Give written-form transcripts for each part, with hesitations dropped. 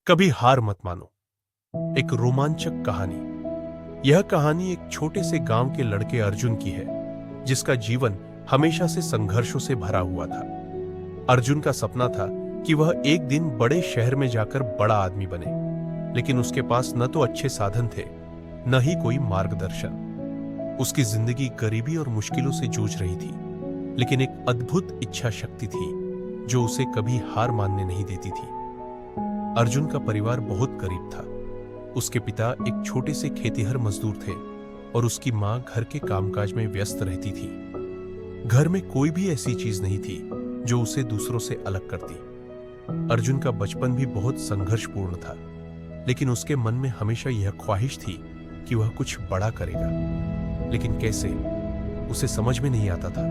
कभी हार मत मानो। एक रोमांचक कहानी। यह कहानी एक छोटे से गांव के लड़के अर्जुन की है, जिसका जीवन हमेशा से संघर्षों से भरा हुआ था। अर्जुन का सपना था कि वह एक दिन बड़े शहर में जाकर बड़ा आदमी बने, लेकिन उसके पास न तो अच्छे साधन थे, न ही कोई मार्गदर्शन। उसकी जिंदगी गरीबी और मुश्किलों से जूझ रही थी, लेकिन एक अद्भुत इच्छा शक्ति थी जो उसे कभी हार मानने नहीं देती थी। अर्जुन का परिवार बहुत गरीब था। उसके पिता एक छोटे से खेतीहर मजदूर थे और उसकी मां घर के कामकाज में व्यस्त रहती थी। घर में कोई भी ऐसी चीज नहीं थी जो उसे दूसरों से अलग करती। अर्जुन का बचपन भी बहुत संघर्षपूर्ण था, लेकिन उसके मन में हमेशा यह ख्वाहिश थी कि वह कुछ बड़ा करेगा, लेकिन कैसे, उसे समझ में नहीं आता था।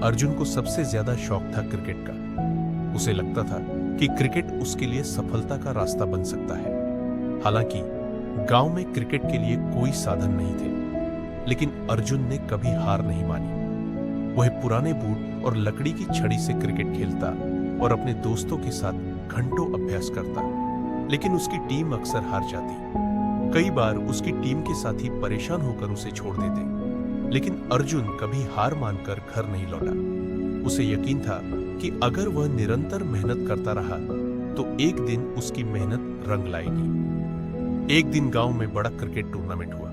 अर्जुन को सबसे ज्यादा शौक था क्रिकेट का। उसे लगता था कि क्रिकेट उसके लिए सफलता का रास्ता बन सकता है। हालांकि गांव में क्रिकेट के लिए कोई साधन नहीं थे, लेकिन अर्जुन ने कभी हार नहीं मानी। वह पुराने बूट और लकड़ी की छड़ी से क्रिकेट खेलता और अपने दोस्तों के साथ घंटों अभ्यास करता, लेकिन उसकी टीम अक्सर हार जाती। कई बार उसकी टीम के साथी परेशान होकर उसे छोड़ देते, लेकिन अर्जुन कभी हार मानकर घर नहीं लौटा। उसे यकीन था कि अगर वह निरंतर मेहनत करता रहा तो एक दिन उसकी मेहनत रंग लाएगी। एक दिन गांव में बड़ा क्रिकेट टूर्नामेंट हुआ।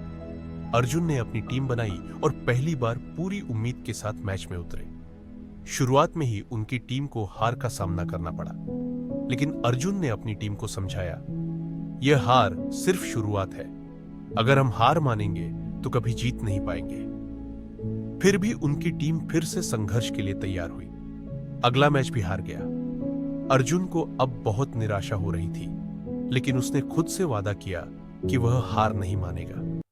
अर्जुन ने अपनी टीम बनाई और पहली बार पूरी उम्मीद के साथ मैच में उतरे। शुरुआत में ही उनकी टीम को हार का सामना करना पड़ा, लेकिन अर्जुन ने अपनी टीम को समझाया, यह हार सिर्फ शुरुआत है। अगर हम हार मानेंगे तो कभी जीत नहीं पाएंगे। फिर भी उनकी टीम फिर से संघर्ष के लिए तैयार हुई। अगला मैच भी हार गया। अर्जुन को अब बहुत निराशा हो रही थी, लेकिन उसने खुद से वादा किया कि वह हार नहीं मानेगा।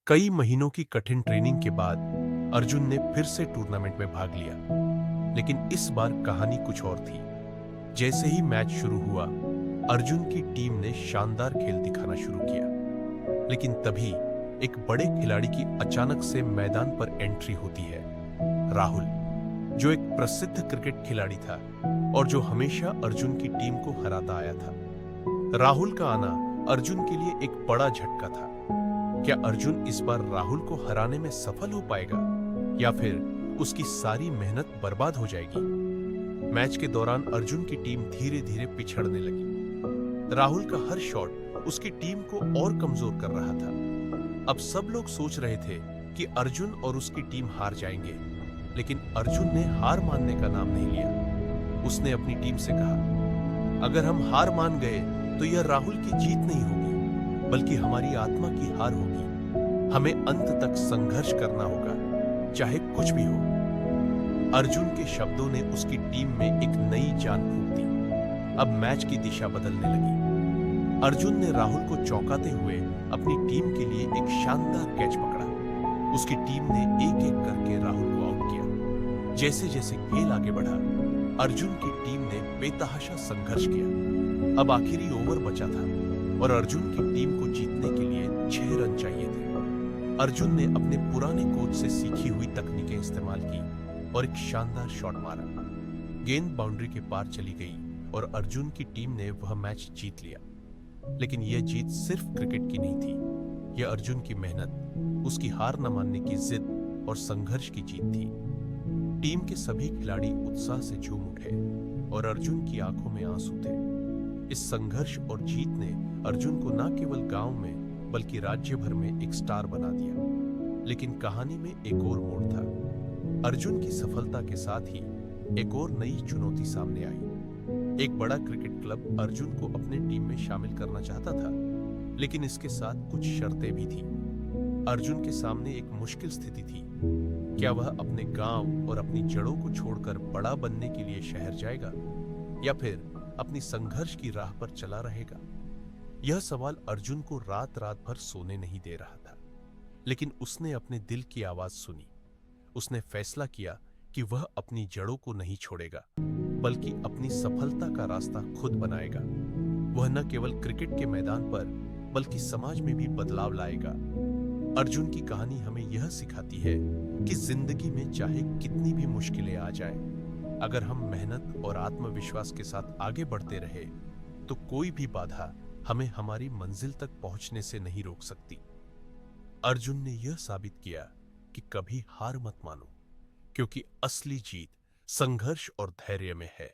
कई महीनों की कठिन ट्रेनिंग के बाद अर्जुन ने फिर से टूर्नामेंट में भाग लिया, लेकिन इस बार कहानी कुछ और थी। जैसे ही मैच शुरू हुआ, अर्जुन की टीम ने शानदार खेल दिखाना शुरू किया, लेकिन तभी एक बड़े खिलाड़ी की अचानक से मैदान पर एंट्री होती है। राहुल, जो एक प्रसिद्ध क्रिकेट खिलाड़ी था और जो हमेशा अर्जुन की टीम को हराता आया था। राहुल का आना अर्जुन के लिए एक बड़ा झटका था। क्या अर्जुन इस बार राहुल को हराने में सफल हो पाएगा, या फिर उसकी सारी मेहनत बर्बाद हो जाएगी? मैच के दौरान अर्जुन की टीम धीरे धीरे पिछड़ने लगी। राहुल का हर शॉट उसकी टीम को और कमजोर कर रहा था। अब सब लोग सोच रहे थे कि अर्जुन और उसकी टीम हार जाएंगे, लेकिन अर्जुन ने हार मानने का नाम नहीं लिया। उसने अपनी टीम से कहा, अगर हम हार मान गए तो यह राहुल की जीत नहीं होगी, बल्कि हमारी आत्मा की हार होगी। हमें अंत तक संघर्ष करना होगा, चाहे कुछ भी हो। अर्जुन के शब्दों ने उसकी टीम में एक नई जान फूंक दी। अब मैच की दिशा बदलने लगी। अर्जुन ने राहुल को चौंकाते हुए अपनी टीम के लिए एक शानदार कैच पकड़ा। उसकी टीम ने एक एक करके राहुल को आउट किया। जैसे जैसे खेल आगे बढ़ा, अर्जुन की टीम ने बेतहाशा संघर्ष किया। अब आखिरी ओवर बचा था और अर्जुन की टीम को जीतने के लिए 6 रन चाहिए थे। अर्जुन ने अपने पुराने कोच से सीखी हुई तकनीकें इस्तेमाल की और एक शानदार शॉट मारा। गेंद बाउंड्री के पार चली गई और अर्जुन की टीम ने वह मैच जीत लिया। लेकिन यह जीत सिर्फ क्रिकेट की नहीं थी, यह अर्जुन की मेहनत, उसकी हार न मानने की जिद और संघर्ष की जीत थी। टीम के सभी खिलाड़ी उत्साह से झूम उठे और अर्जुन की आंखों में आंसू थे। इस संघर्ष और जीत ने अर्जुन को न केवल गांव में बल्कि राज्य भर में एक स्टार बना दिया। लेकिन कहानी में एक और मोड़ था। अर्जुन की सफलता के साथ ही एक और नई चुनौती सामने आई। एक बड़ा क्रिकेट क्लब अर्जुन को अपने टीम में शामिल करना चाहता था, लेकिन इसके साथ कुछ शर्तें भी थीं। अर्जुन के सामने एक मुश्किल स्थिति थी। क्या वह अपने गांव और अपनी जड़ों को छोड़कर बड़ा बनने के लिए शहर जाएगा, या फिर अपनी संघर्ष की राह पर चला रहेगा? यह सवाल अर्जुन को रात रात भर सोने नहीं दे रहा था, लेकिन उसने अपने दिल की आवाज सुनी। उसने फैसला किया कि वह अपनी जड़ों को नहीं छोड़ेगा, बल्कि अपनी सफलता का रास्ता खुद बनाएगा। वह न केवल क्रिकेट के मैदान पर बल्कि समाज में भी बदलाव लाएगा। अर्जुन की कहानी हमें यह सिखाती है कि जिंदगी में चाहे कितनी भी मुश्किलें आ जाए, अगर हम मेहनत और आत्मविश्वास के साथ आगे बढ़ते रहे तो कोई भी बाधा हमें हमारी मंजिल तक पहुंचने से नहीं रोक सकती। अर्जुन ने यह साबित किया कि कभी हार मत मानो, क्योंकि असली जीत संघर्ष और धैर्य में है।